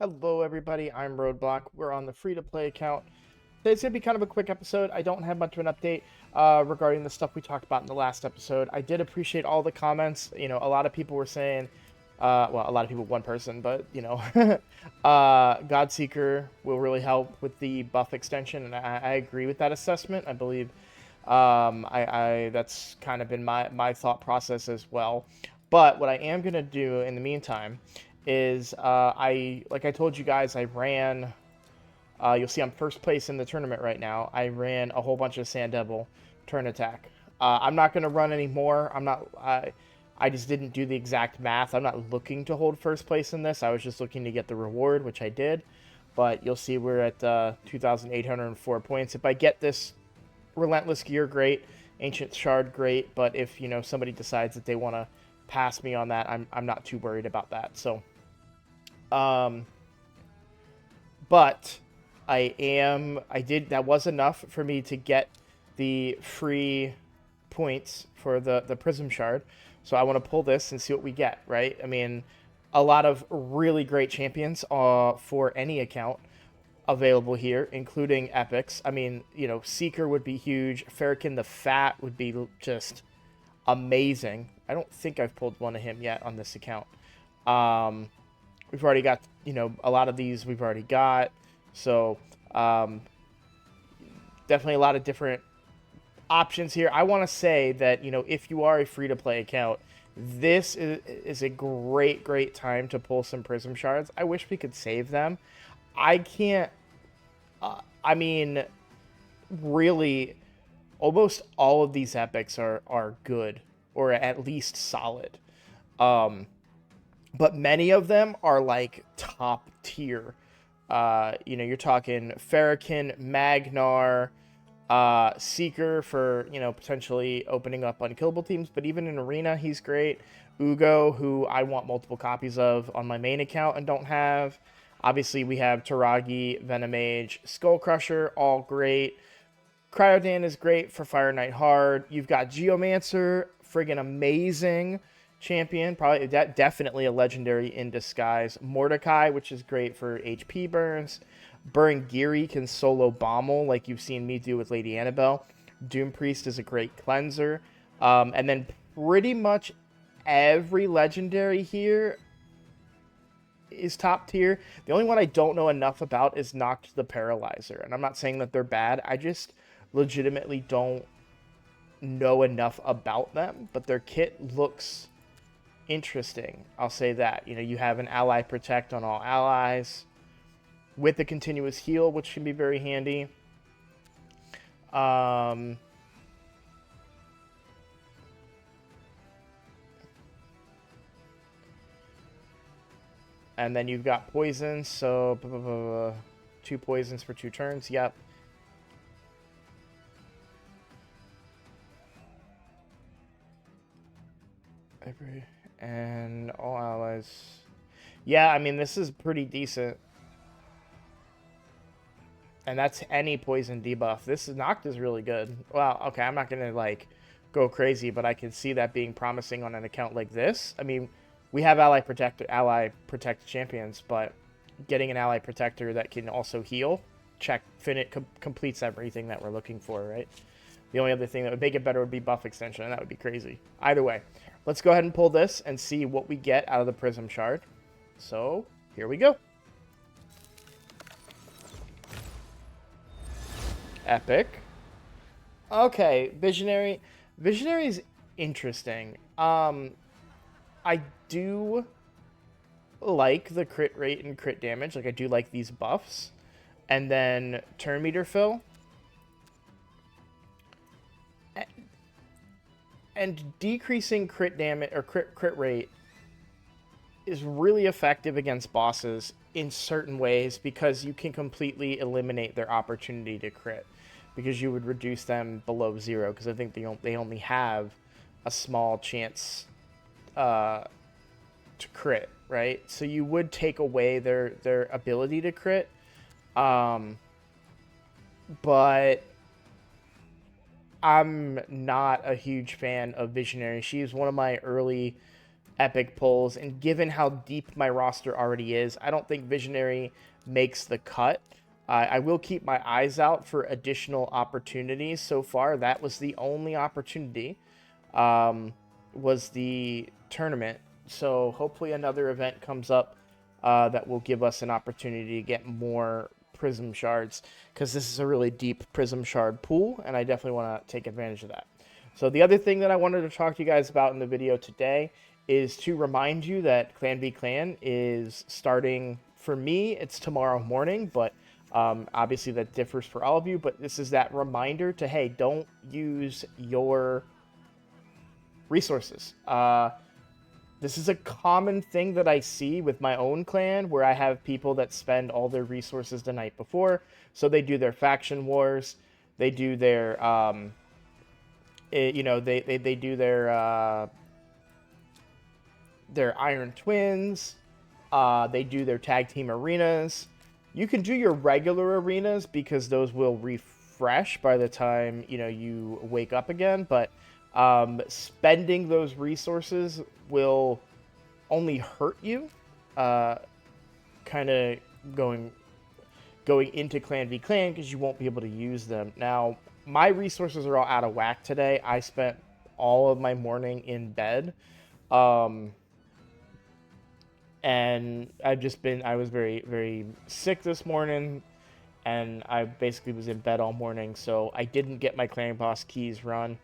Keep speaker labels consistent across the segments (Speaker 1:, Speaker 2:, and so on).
Speaker 1: Hello, everybody. I'm Roadblock. We're on the free-to-play account. Today's going to be kind of a quick episode. I don't have much of an update regarding the stuff we talked about in the last episode. I did appreciate all the comments. You know, a lot of people were saying, well, a lot of people, one person, but, you know, Godseeker will really help with the buff extension, and I agree with that assessment. I believe that's kind of been my thought process as well. But what I am going to do in the meantime is like I told you guys, I ran. You'll see I'm first place in the tournament right now. I ran a whole bunch of Sand Devil turn attack. I'm not gonna run anymore. I'm not. I just didn't do the exact math. I'm not looking to hold first place in this. I was just looking to get the reward, which I did. But you'll see we're at 2,804 points. If I get this Relentless Gear, great. Ancient Shard, great. But if somebody decides that they want to pass me on that, I'm not too worried about that. So um, but that was enough for me to get the free points for the Prism Shard. So I want to pull this and see what we get, right? I mean, a lot of really great champions for any account available here, including epics. I mean, Seeker would be huge. Farrakhan the Fat would be just amazing. I don't think I've pulled one of him yet on this account. Um, we've already got, a lot of these we've already got. So definitely a lot of different options here. I want to say that, if you are a free-to-play account, this is a great time to pull some Prism Shards. I wish we could save them. I can't... I mean, really, almost all of these epics are good, or at least solid. But many of them are like top tier. You're talking Farrakhan, Magnar, Seeker for, potentially opening up unkillable teams. But even in Arena, he's great. Ugo, who I want multiple copies of on my main account and don't have. Obviously, we have Taragi, Venomage, Skull Crusher, all great. Cryodan is great for Fire Knight Hard. You've got Geomancer, friggin' amazing champion. Probably definitely a legendary in disguise. Mordecai, which is great for HP burns. Burngiri can solo Bommel, like you've seen me do with Lady Annabelle. Doom Priest is a great cleanser. And then pretty much every legendary here is top tier. The only one I don't know enough about is Noct the Paralyzer. And I'm not saying that they're bad. I just legitimately don't know enough about them. But their kit looks interesting. I'll say that. You have an ally protect on all allies with the continuous heal, which can be very handy. And then you've got poison, so 2 poisons for 2 turns. Yep. And all allies. Yeah, I mean, this is pretty decent. And that's any poison debuff. This Noct is really good. Well, okay, I'm not going to, go crazy, but I can see that being promising on an account like this. I mean, we have ally protect champions, but getting an ally protector that can also heal, check, completes everything that we're looking for, right? The only other thing that would make it better would be buff extension, and that would be crazy. Either way, let's go ahead and pull this and see what we get out of the Prism Shard. So, here we go. Epic. Okay, Visionary. Visionary is interesting. I do like the crit rate and crit damage. Like, I do like these buffs. And then turn meter fill. And decreasing crit damage or crit rate is really effective against bosses in certain ways because you can completely eliminate their opportunity to crit, because you would reduce them below 0, because I think they only have a small chance to crit, right? So you would take away their ability to crit, but I'm not a huge fan of Visionary. She's one of my early epic pulls, and given how deep my roster already is, I don't think Visionary makes the cut. I will keep my eyes out for additional opportunities. So far, that was the only opportunity, was the tournament. So hopefully another event comes up that will give us an opportunity to get more Prism Shards, because this is a really deep Prism Shard pool, and I definitely want to take advantage of that. So the other thing that I wanted to talk to you guys about in the video today is to remind you that Clan v Clan is starting. For me, it's tomorrow morning, but obviously that differs for all of you. But this is that reminder to, hey, don't use your resources. This is a common thing that I see with my own clan, where I have people that spend all their resources the night before. So they do their faction wars, they do their, they do their Iron Twins, they do their tag team arenas. You can do your regular arenas because those will refresh by the time you wake up again. But spending those resources will only hurt you. Kind of going into Clan v Clan, because you won't be able to use them. Now, my resources are all out of whack today. I spent all of my morning in bed. And I was very, very sick this morning, and I basically was in bed all morning, so I didn't get my Clan Boss keys run.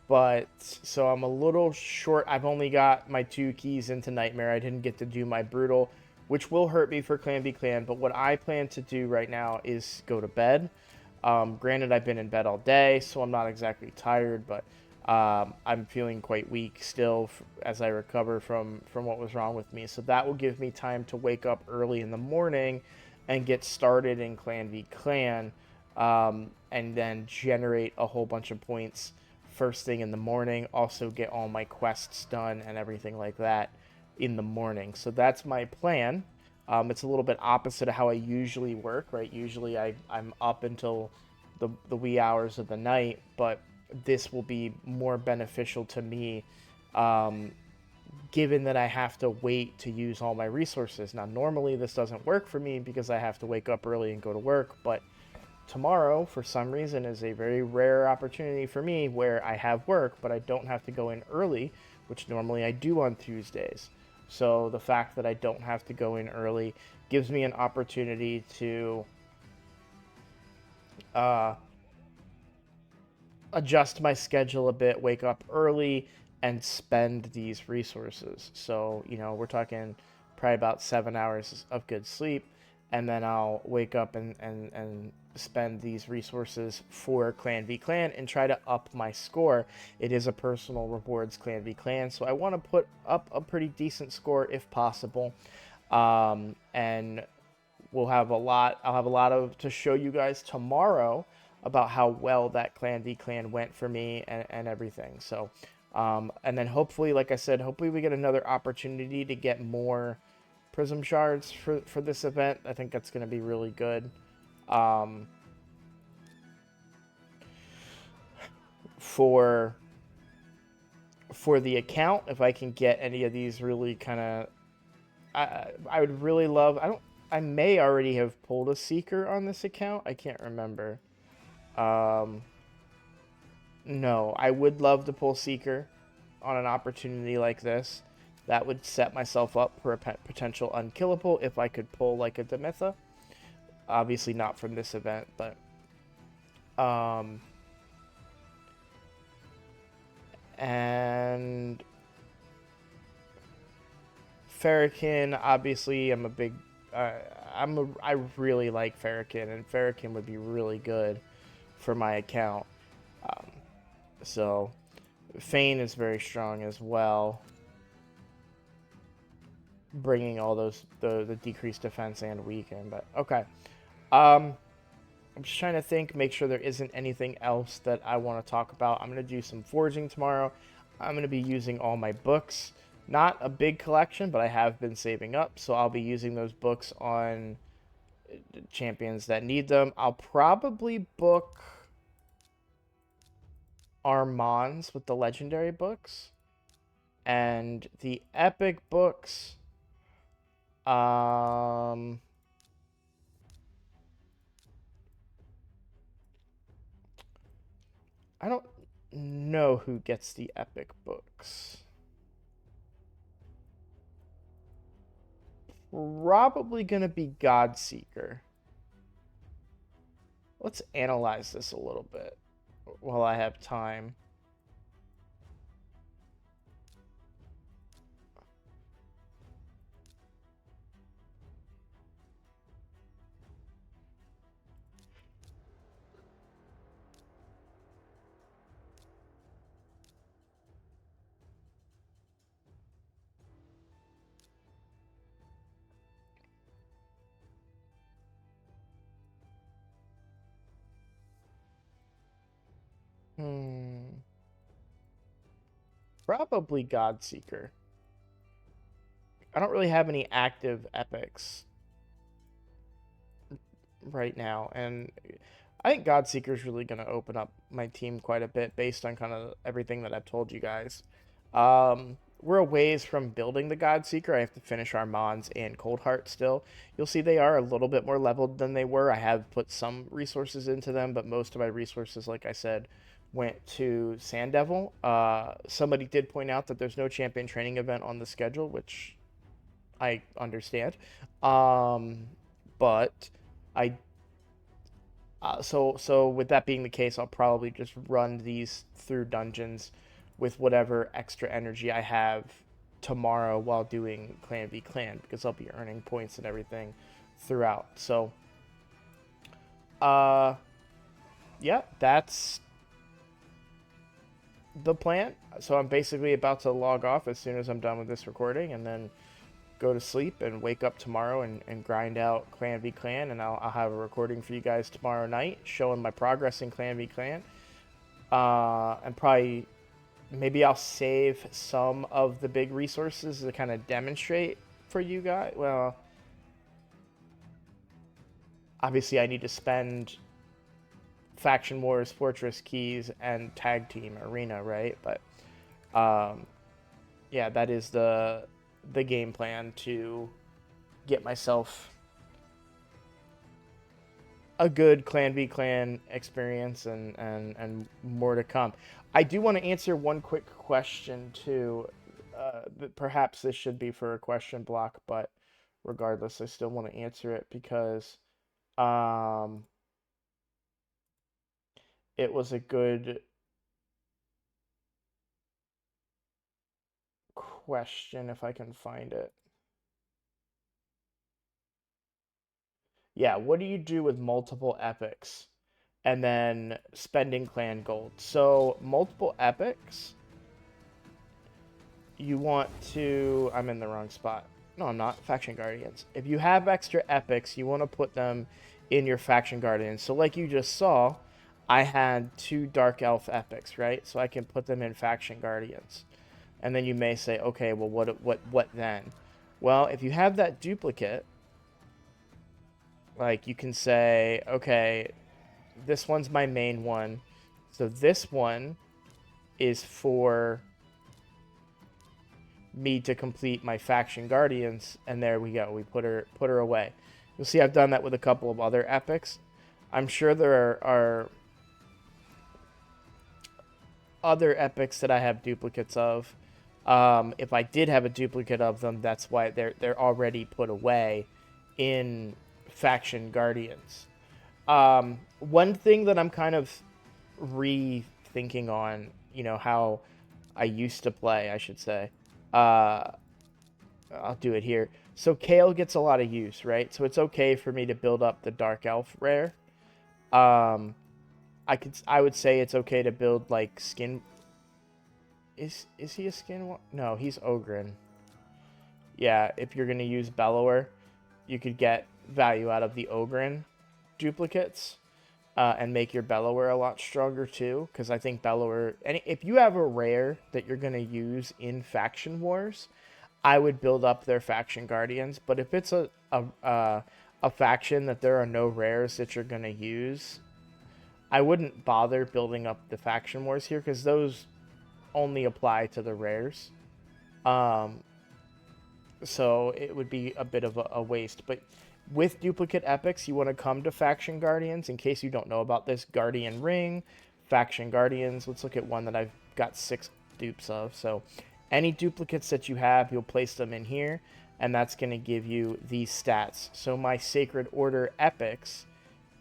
Speaker 1: But so I'm a little short. I've only got my 2 keys into Nightmare. I didn't get to do my Brutal, which will hurt me for Clan v Clan. But what I plan to do right now is go to bed. Granted, I've been in bed all day, so I'm not exactly tired, but I'm feeling quite weak still as I recover from what was wrong with me. So that will give me time to wake up early in the morning and get started in Clan v Clan, and then generate a whole bunch of points first thing in the morning. Also get all my quests done and everything like that in the morning. So that's my plan. It's a little bit opposite of how I usually work, right? Usually I'm up until the wee hours of the night, but this will be more beneficial to me, given that I have to wait to use all my resources. Now, normally this doesn't work for me because I have to wake up early and go to work, but tomorrow, for some reason, is a very rare opportunity for me where I have work, but I don't have to go in early, which normally I do on Tuesdays. So the fact that I don't have to go in early gives me an opportunity to adjust my schedule a bit, wake up early, and spend these resources. So, we're talking probably about 7 hours of good sleep, and then I'll wake up and spend these resources for Clan v Clan and try to up my score. It is a personal rewards Clan v Clan, so I want to put up a pretty decent score if possible. And I'll have a lot to show you guys tomorrow about how well that Clan v Clan went for me and everything. So, and then hopefully, like I said, hopefully we get another opportunity to get more Prism Shards for this event. I think that's going to be really good. For the account, if I can get any of these really kind of, I would really love. I may already have pulled a Seeker on this account. I can't remember. No, I would love to pull Seeker on an opportunity like this. That would set myself up for a potential unkillable if I could pull like a Demetha. Obviously not from this event, but and Farrakhan, obviously I'm a big I really like Farrakhan, and Farrakhan would be really good for my account. So Fane is very strong as well, bringing all those the decreased defense and weaken. But okay, I'm just trying to think, make sure there isn't anything else that I want to talk about. I'm gonna do some forging tomorrow. I'm gonna be using all my books. Not a big collection, but I have been saving up, so I'll be using those books on champions that need them. I'll probably book Armands with the legendary books. And the epic books, I don't know who gets the epic books. Probably gonna be Godseeker. Let's analyze this a little bit while I have time. Hmm. Probably Godseeker. I don't really have any active epics right now, and I think Godseeker is really going to open up my team quite a bit based on kind of everything that I've told you guys. We're a ways from building the Godseeker. I have to finish Armand's and Coldheart still. You'll see they are a little bit more leveled than they were. I have put some resources into them, but most of my resources, like I said, went to Sand Devil. Somebody did point out that there's no champion training event on the schedule, which I understand. But I so with that being the case, I'll probably just run these through dungeons with whatever extra energy I have tomorrow while doing Clan v Clan because I'll be earning points and everything throughout. So, uh, yeah, that's the plan. So I'm basically about to log off as soon as I'm done with this recording, and then go to sleep and wake up tomorrow and grind out Clan v Clan, and I'll have a recording for you guys tomorrow night showing my progress in Clan v Clan. And probably maybe I'll save some of the big resources to kind of demonstrate for you guys. Well, obviously I need to spend Faction Wars, Fortress Keys, and Tag Team Arena, right? But yeah, that is the game plan to get myself a good Clan v Clan experience and more to come. I do want to answer one quick question too. Perhaps this should be for a question block, but regardless, I still want to answer it because um, it was a good question if I can find it. Yeah, what do you do with multiple epics and then spending clan gold? So, multiple epics, you want to. I'm in the wrong spot. No, I'm not. Faction Guardians. If you have extra epics, you want to put them in your Faction Guardians. So, like you just saw, I had 2 Dark Elf epics, right? So I can put them in Faction Guardians. And then you may say, okay, well, what then? Well, if you have that duplicate, like you can say, okay, this one's my main one. So this one is for me to complete my Faction Guardians, and there we go. We put her away. You'll see I've done that with a couple of other epics. I'm sure there are other epics that I have duplicates of. If I did have a duplicate of them, that's why they're already put away in Faction Guardians. One thing that I'm kind of rethinking on, how I used to play, I should say. Uh, I'll do it here. So Kale gets a lot of use, right? So it's okay for me to build up the Dark Elf rare. Um, I would say it's okay to build like skin. Is he a skin? No, he's Ogren. Yeah, if you're gonna use Bellower, you could get value out of the Ogren duplicates. And make your Bellower a lot stronger too, because I think Bellower. If you have a rare that you're gonna use in Faction Wars, I would build up their Faction Guardians. But if it's a faction that there are no rares that you're gonna use, I wouldn't bother building up the Faction Wars here because those only apply to the rares. Um, so it would be a bit of a waste. But with duplicate epics, you want to come to Faction Guardians. In case you don't know about this, Guardian Ring, Faction Guardians. Let's look at one that I've got 6 dupes of. So any duplicates that you have, you'll place them in here, and that's going to give you these stats. So my Sacred Order epics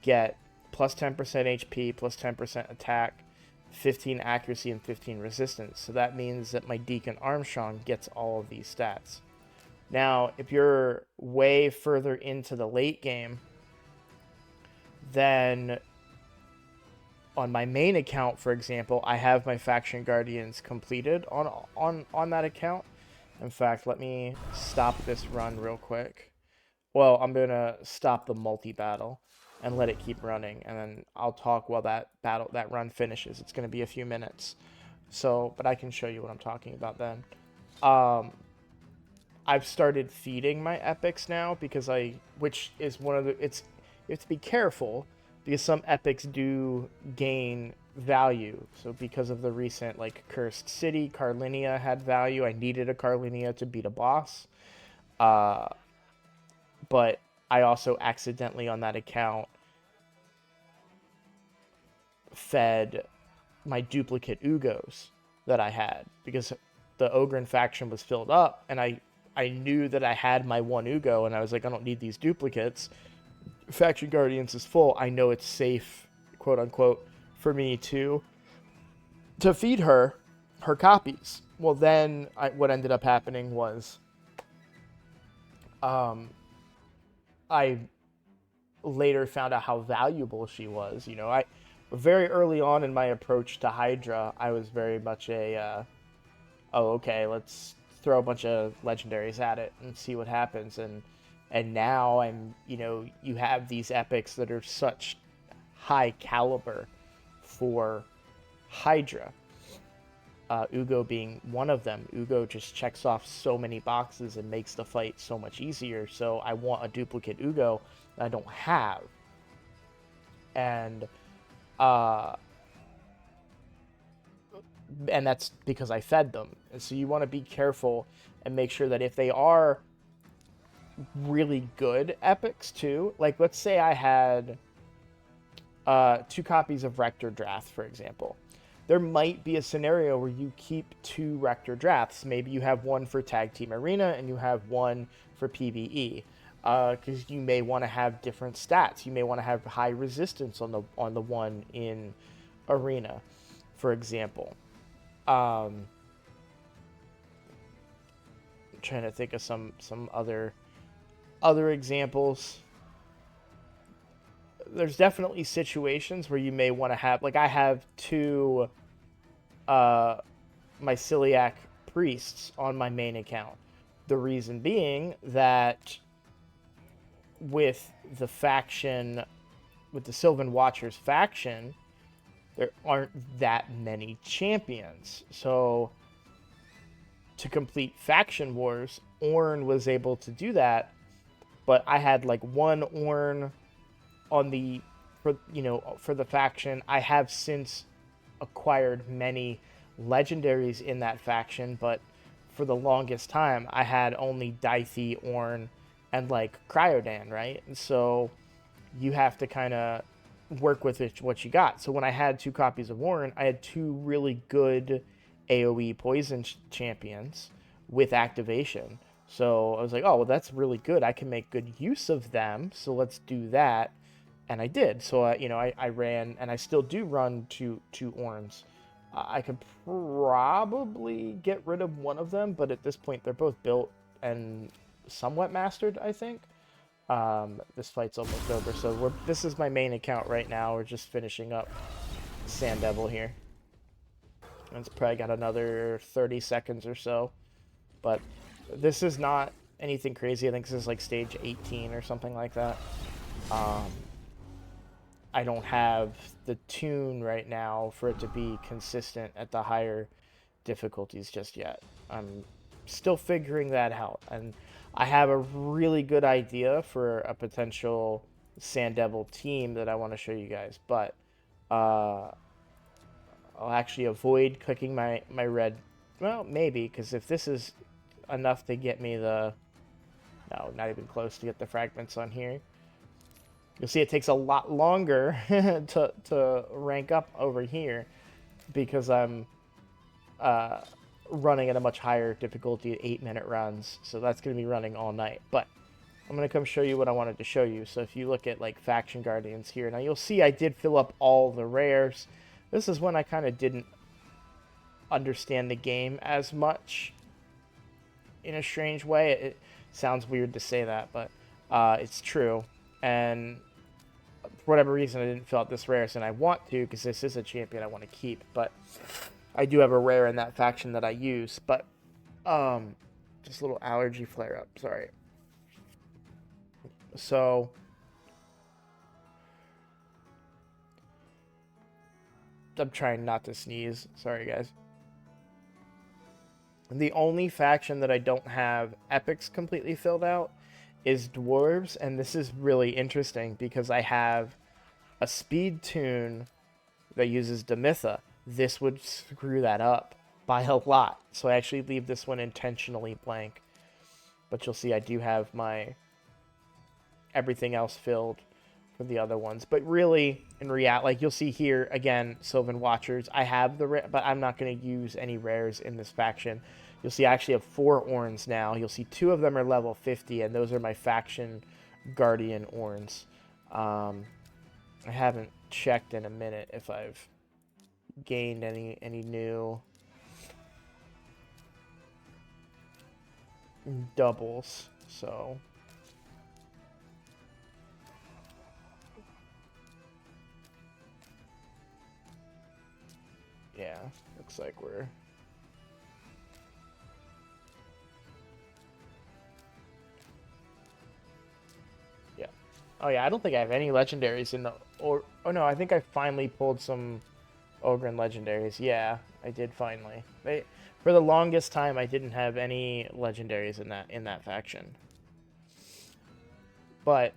Speaker 1: get plus 10% HP, plus 10% attack, 15 accuracy, and 15 resistance. So that means that my Deacon Armstrong gets all of these stats. Now, if you're way further into the late game, then on my main account, for example, I have my Faction Guardians completed on that account. In fact, let me stop this run real quick. Well, I'm going to stop the multi-battle and let it keep running, and then I'll talk while that run finishes. It's going to be a few minutes. So, but I can show you what I'm talking about then. I've started feeding my epics now because which is one of the, you have to be careful because some epics do gain value. So because of the recent like Cursed City, Carlinia had value. I needed a Carlinia to beat a boss. But I also accidentally on that account fed my duplicate Ugos that I had because the Ogryn faction was filled up, and I knew that I had my one Ugo, and I was like, I don't need these duplicates. Faction Guardians is full. I know it's safe, quote unquote, for me to feed her copies. Well, then what ended up happening was I later found out how valuable she was. You know, I very early on in my approach to Hydra, I was very much a oh, okay, let's throw a bunch of legendaries at it and see what happens. And now I'm, you know, you have these epics that are such high caliber for Hydra. Ugo being one of them. Ugo just checks off so many boxes and makes the fight so much easier. So I want a duplicate Ugo that I don't have. And that's because I fed them. And so you want to be careful and make sure that if they are really good epics too, like let's say I had 2 copies of Rector Draft, for example. There might be a scenario where you keep 2 Rector Drafts. Maybe you have one for Tag Team Arena and you have one for PvE. Because you may want to have different stats. You may want to have high resistance on the one in Arena, for example. I'm trying to think of some other examples. There's definitely situations where you may want to have, like I have 2 Myceliac priests on my main account. The reason being that with the Sylvan Watchers faction, there aren't that many champions. So to complete Faction Wars, Ornn was able to do that, but I had like 1 Ornn on for the faction. I have since acquired many legendaries in that faction, but for the longest time I had only Dythie, Ornn, and like Cryodan, right? And so you have to kind of work with what you got. So when I had 2 copies of Ornn, I had 2 really good AoE poison champions with activation. So I was like, oh, well, that's really good. I can make good use of them. So let's do that. And I did. So, I ran, and I still do run two Ornns. I could probably get rid of one of them, but at this point, they're both built and somewhat mastered, I think. This fight's almost over. So this is my main account right now. We're just finishing up Sand Devil here. And it's probably got another 30 seconds or so. But this is not anything crazy. I think this is like stage 18 or something like that. I don't have the tune right now for it to be consistent at the higher difficulties just yet. I'm still figuring that out. And I have a really good idea for a potential Sand Devil team that I want to show you guys. But I'll actually avoid clicking my red. Well, maybe, because if this is enough to get me the... No, not even close to get the fragments on here. You'll see it takes a lot longer to rank up over here because I'm running at a much higher difficulty at 8-minute runs. So that's going to be running all night. But I'm going to come show you what I wanted to show you. So if you look at like Faction Guardians here, now you'll see I did fill up all the rares. This is when I kind of didn't understand the game as much in a strange way. It sounds weird to say that, but it's true. And for whatever reason, I didn't fill out this rares, and I want to because this is a champion I want to keep. But I do have a rare in that faction that I use. But just a little allergy flare up. Sorry. So I'm trying not to sneeze. Sorry, guys. The only faction that I don't have epics completely filled out is dwarves, and this is really interesting because I have a speed tune that uses Demitha. This would screw that up by a lot, so I actually leave this one intentionally blank. But you'll see I do have my everything else filled for the other ones. But really, in reality, like you'll see here, again, Sylvan Watchers, I have the rare, but I'm not going to use any rares in this faction. You'll see I actually have 4 Orns now. You'll see 2 of them are level 50, and those are my Faction Guardian Orns. I haven't checked in a minute if I've gained any new doubles, so... Yeah, looks like we're... Yeah. Oh yeah, I don't think I have any legendaries in the... Oh no, I think I finally pulled some Ogryn legendaries. Yeah, I did finally. For the longest time, I didn't have any legendaries in that faction. But...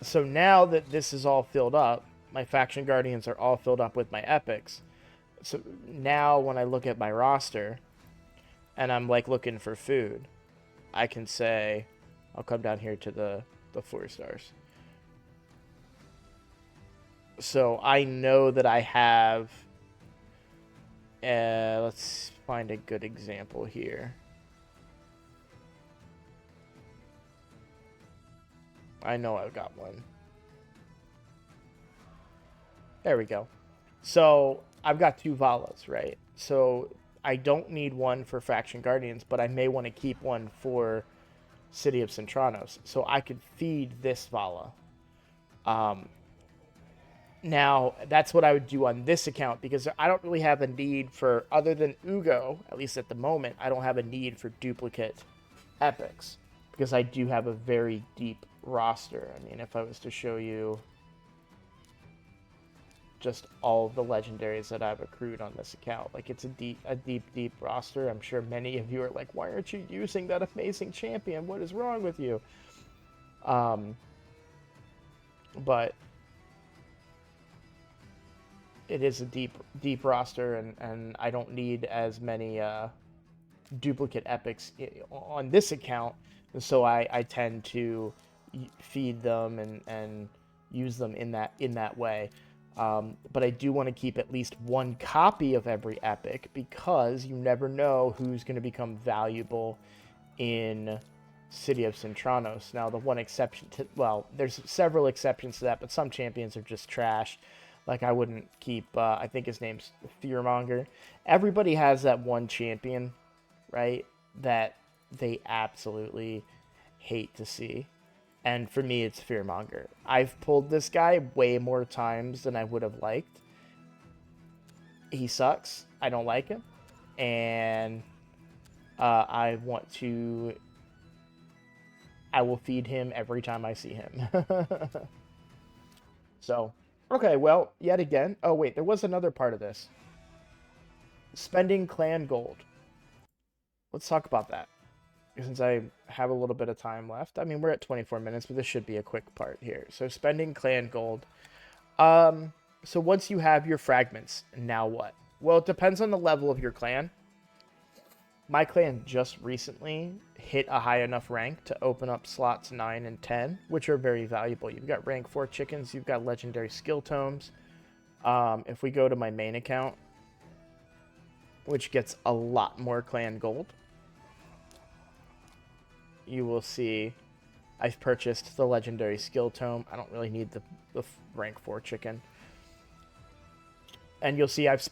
Speaker 1: So now that this is all filled up, my Faction Guardians are all filled up with my epics. So now when I look at my roster and I'm like looking for food, I can say, I'll come down here to the 4 stars. So I know that I have, let's find a good example here. I know I've got one. There we go. So I've got 2 Valas, right? So I don't need one for Faction Guardians, but I may want to keep one for City of Centranos. So I could feed this Vala. Now, that's what I would do on this account, because I don't really have a need for, other than Ugo, at least at the moment, I don't have a need for duplicate epics, because I do have a very deep roster. I mean, if I was to show you just all of the legendaries that I've accrued on this account, like it's a deep roster. I'm sure many of you are like, why aren't you using that amazing champion? What is wrong with you? But it is a deep roster, and I don't need as many duplicate epics on this account, so I tend to feed them and use them in that way. But I do want to keep at least 1 copy of every epic, because you never know who's going to become valuable in City of Centranos. Now, the one exception to, well, there's several exceptions to that, but some champions are just trash. Like, I wouldn't keep, I think his name's Fearmonger. Everybody has that one champion, right, that they absolutely hate to see. And for me, it's Fearmonger. I've pulled this guy way more times than I would have liked. He sucks. I don't like him. And I will feed him every time I see him. So, okay, well, yet again. Oh, wait, there was another part of this. Spending clan gold. Let's talk about that, since I have a little bit of time left. I mean, we're at 24 minutes, but this should be a quick part here. So spending clan gold. So once you have your fragments, now what? Well, it depends on the level of your clan. my clan just recently hit a high enough rank to open up slots 9 and 10, which are very valuable. You've got rank 4 chickens, you've got legendary skill tomes. If we go to my main account, which gets a lot more clan gold, you will see I've purchased the legendary skill tome. I don't really need the rank 4 chicken. And you'll see I've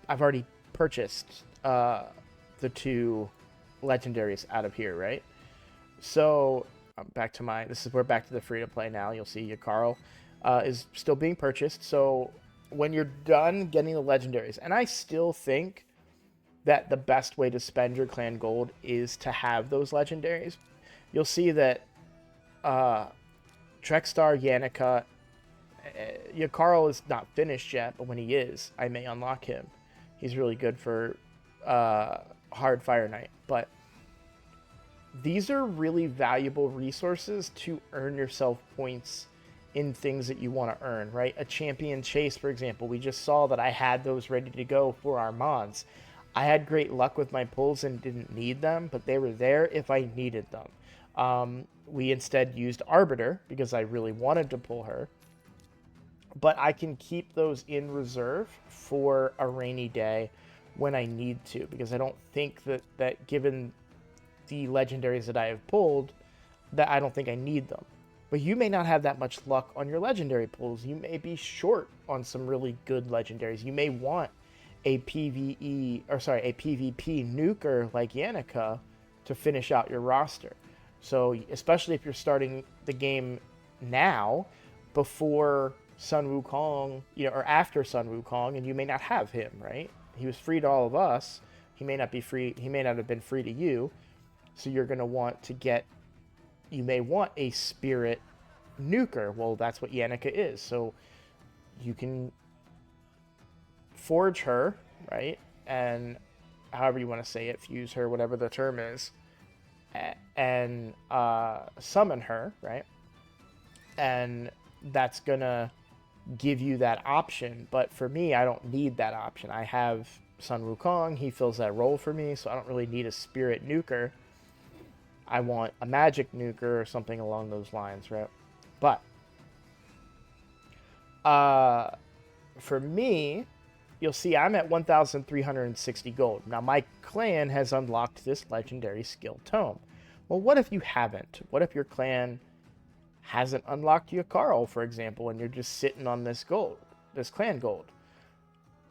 Speaker 1: already purchased the 2 legendaries out of here, right? So back to we're back to the free to play now. You'll see Yakarl is still being purchased. So when you're done getting the legendaries, and I still think that the best way to spend your clan gold is to have those legendaries. You'll see that Trekstar, Yannica, Yakarl is not finished yet, but when he is, I may unlock him. He's really good for Hard Fire Knight. But these are really valuable resources to earn yourself points in things that you want to earn, right? A champion chase, for example. We just saw that I had those ready to go for our mods. I had great luck with my pulls and didn't need them, but they were there if I needed them. We instead used Arbiter because I really wanted to pull her. But I can keep those in reserve for a rainy day when I need to, because I don't think that given the legendaries that I have pulled, that I don't think I need them. But you may not have that much luck on your legendary pulls. You may be short on some really good legendaries. You may want a PvP nuker like Yannica to finish out your roster. So especially if you're starting the game now, before Sun Wukong, or after Sun Wukong, and you may not have him, right? He was free to all of us. He may not be free. He may not have been free to you. So you're going to want to get, you may want a spirit nuker. Well, that's what Yannica is. So you can forge her, right? And however you want to say it, fuse her, whatever the term is, and summon her, right? And that's going to give you that option. But for me, I don't need that option. I have Sun Wukong. He fills that role for me, so I don't really need a spirit nuker. I want a magic nuker or something along those lines, right? But for me, you'll see I'm at 1,360 gold. Now, my clan has unlocked this legendary skill tome. Well, what if you haven't? What if your clan hasn't unlocked Yakarl, for example, and you're just sitting on this gold, this clan gold?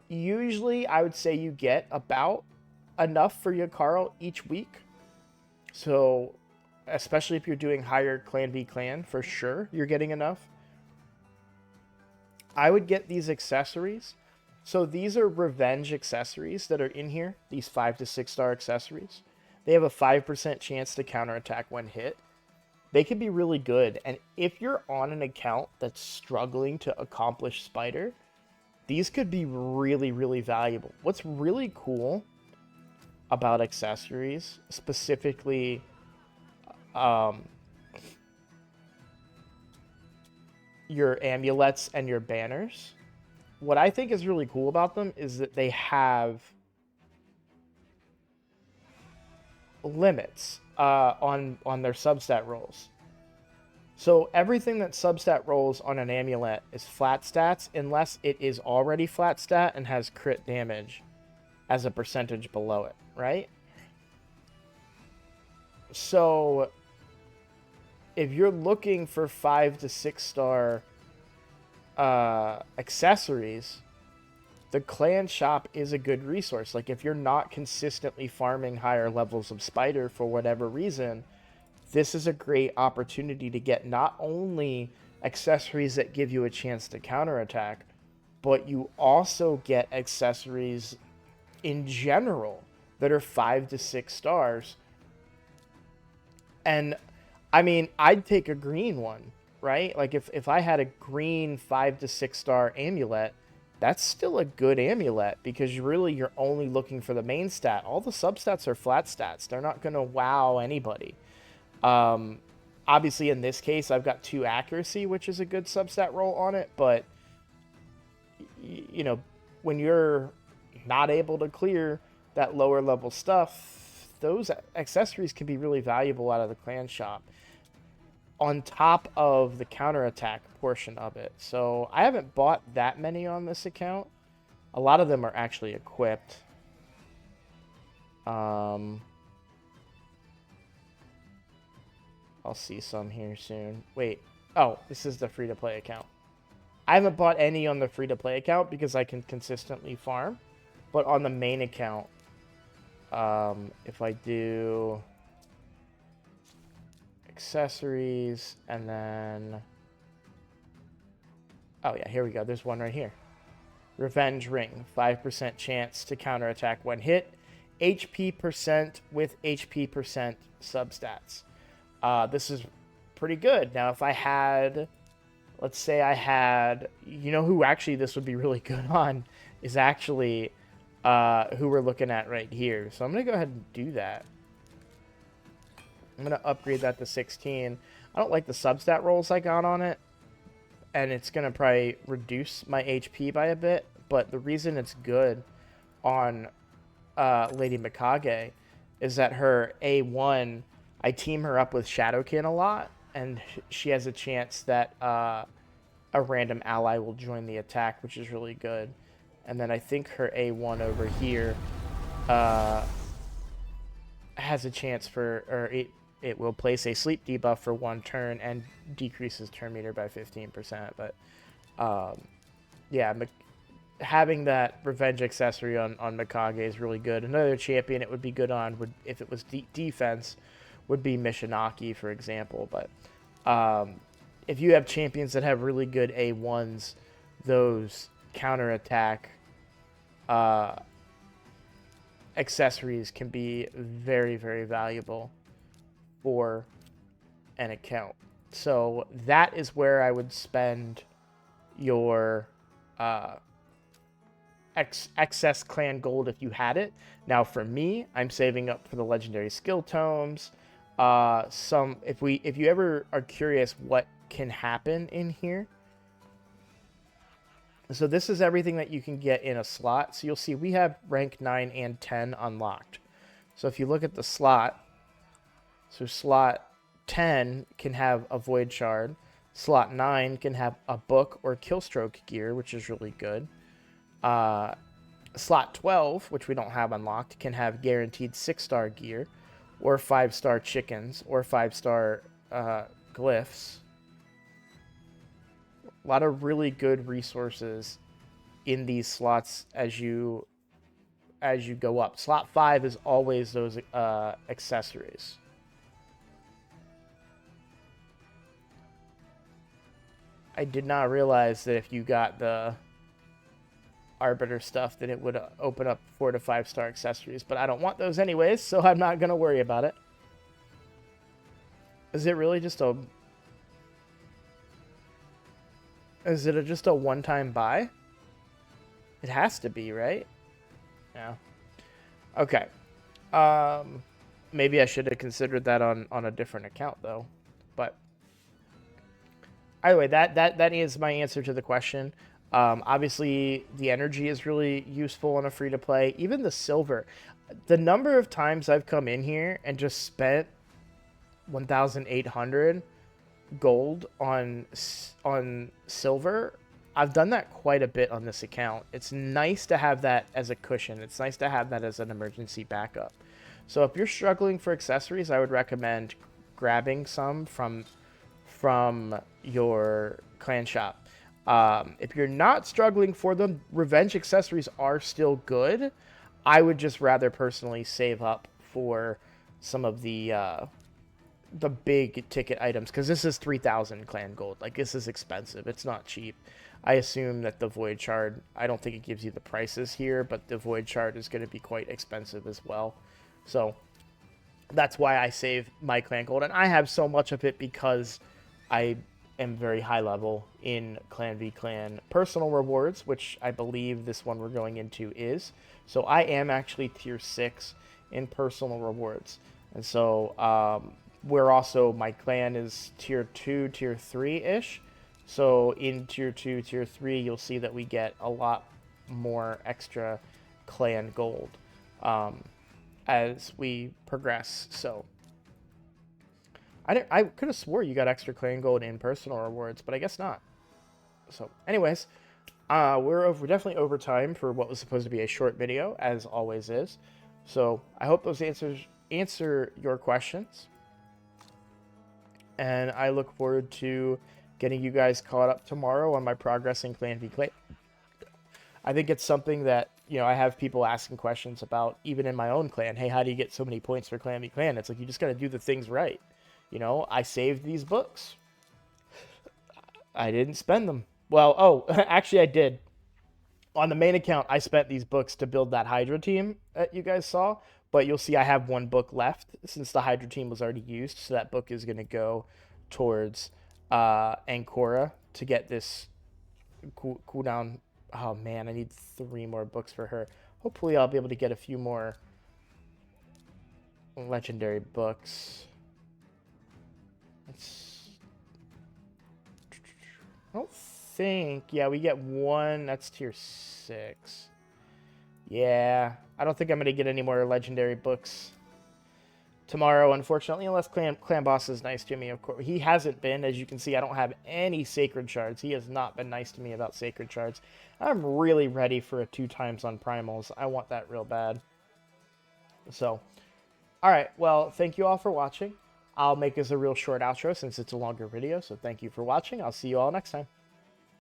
Speaker 1: Usually, I would say you get about enough for Yakarl each week. So, especially if you're doing higher clan v clan, for sure, you're getting enough. I would get these accessories. So these are revenge accessories that are in here, these 5 to 6 star accessories. They have a 5% chance to counterattack when hit. They can be really good. And if you're on an account that's struggling to accomplish Spider, these could be really, really valuable. What's really cool about accessories, specifically your amulets and your banners, what I think is really cool about them is that they have limits on their substat rolls. So everything that substat rolls on an amulet is flat stats unless it is already flat stat and has crit damage as a percentage below it, right? So if you're looking for 5 to 6 star accessories, the clan shop is a good resource. Like, if you're not consistently farming higher levels of Spider for whatever reason, this is a great opportunity to get not only accessories that give you a chance to counterattack, but you also get accessories in general that are 5 to 6 stars. And I mean, I'd take a green one, right? Like, if I had a green 5 to 6 star amulet, that's still a good amulet, because you're only looking for the main stat. All the substats are flat stats. They're not going to wow anybody. Obviously, in this case, I've got 2 accuracy, which is a good substat roll on it. But, you know, when you're not able to clear that lower level stuff, those accessories can be really valuable out of the clan shop on top of the counterattack portion of it. So I haven't bought that many on this account. A lot of them are actually equipped. I'll see some here soon. Wait. Oh, this is the free-to-play account. I haven't bought any on the free-to-play account because I can consistently farm. But on the main account, if I do accessories and then... Oh, yeah, here we go. There's one right here. Revenge Ring. 5% chance to counterattack when hit. HP percent with HP percent substats. This is pretty good. Now, if I had... Let's say I had... You know who actually this would be really good on is actually who we're looking at right here. So I'm going to go ahead and do that. I'm going to upgrade that to 16. I don't like the substat rolls I got on it. And it's going to probably reduce my HP by a bit. But the reason it's good on Lady Mikage is that her A1, I team her up with Shadowkin a lot. And she has a chance that a random ally will join the attack, which is really good. And then I think her A1 over here has a chance for... Or it will place a sleep debuff for 1 turn and decreases turn meter by 15%. But, yeah, having that revenge accessory on Mikage is really good. Another champion it would be good on, would if it was defense, would be Mishinaki, for example. But if you have champions that have really good A1s, those counterattack accessories can be very, very valuable for an account. So that is where I would spend your excess clan gold if you had it. Now for me, I'm saving up for the legendary skill tomes. If you ever are curious what can happen in here. So this is everything that you can get in a slot. So you'll see we have rank 9 and 10 unlocked. So if you look at the slot, so slot 10 can have a Void Shard. Slot 9 can have a book or Killstroke gear, which is really good. Slot 12, which we don't have unlocked, can have guaranteed 6-star gear, or 5-star chickens, or 5-star glyphs. A lot of really good resources in these slots as you go up. Slot 5 is always those accessories. I did not realize that if you got the Arbiter stuff that it would open up 4 to 5-star accessories, but I don't want those anyways, so I'm not going to worry about it. Is it really just a... Is it just a one-time buy? It has to be, right? Yeah. Okay. Maybe I should have considered that on a different account, though. But either way, that is my answer to the question. Obviously, the energy is really useful on a free-to-play. Even the silver. The number of times I've come in here and just spent 1,800 gold on silver, I've done that quite a bit on this account. It's nice to have that as a cushion. It's nice to have that as an emergency backup. So if you're struggling for accessories, I would recommend grabbing some from your clan shop. If you're not struggling for them, revenge accessories are still good. I would just rather personally save up for some of the big ticket items, because this is 3,000 clan gold. Like, this is expensive. It's not cheap. I assume that the Void Shard, I don't think it gives you the prices here, but the Void Shard is going to be quite expensive as well. So that's why I save my clan gold. And I have so much of it because I am very high level in Clan v Clan personal rewards, which I believe this one we're going into is. So I am actually tier 6 in personal rewards. And so we're also, my clan is tier 2, tier 3-ish. So in tier 2, tier 3, you'll see that we get a lot more extra clan gold. as we progress. So I could have swore you got extra clan gold in personal rewards, but I guess not. So anyways, we're definitely over time for what was supposed to be a short video, as always is. So I hope those answer your questions, and I look forward to getting you guys caught up tomorrow on my progress in Clan v Clan. I think it's something that, you know, I have people asking questions about, even in my own clan. Hey, how do you get so many points for Clan v Clan? It's like, you just got to do the things right. You know, I saved these books. I didn't spend them. Well, oh, actually I did. On the main account, I spent these books to build that Hydra team that you guys saw, but you'll see I have one book left since the Hydra team was already used, so that book is going to go towards Ancora to get this cooldown. Oh man, I need 3 more books for her. Hopefully I'll be able to get a few more legendary books. I don't think. Yeah, we get 1. That's tier 6. Yeah, I don't think I'm going to get any more legendary books tomorrow, unfortunately, unless Clan Boss is nice to me, of course. He hasn't been. As you can see, I don't have any Sacred Shards. He has not been nice to me about Sacred Shards. I'm really ready for a 2 times on Primals. I want that real bad. So, alright, well, thank you all for watching. I'll make this a real short outro since it's a longer video, so thank you for watching. I'll see you all next time.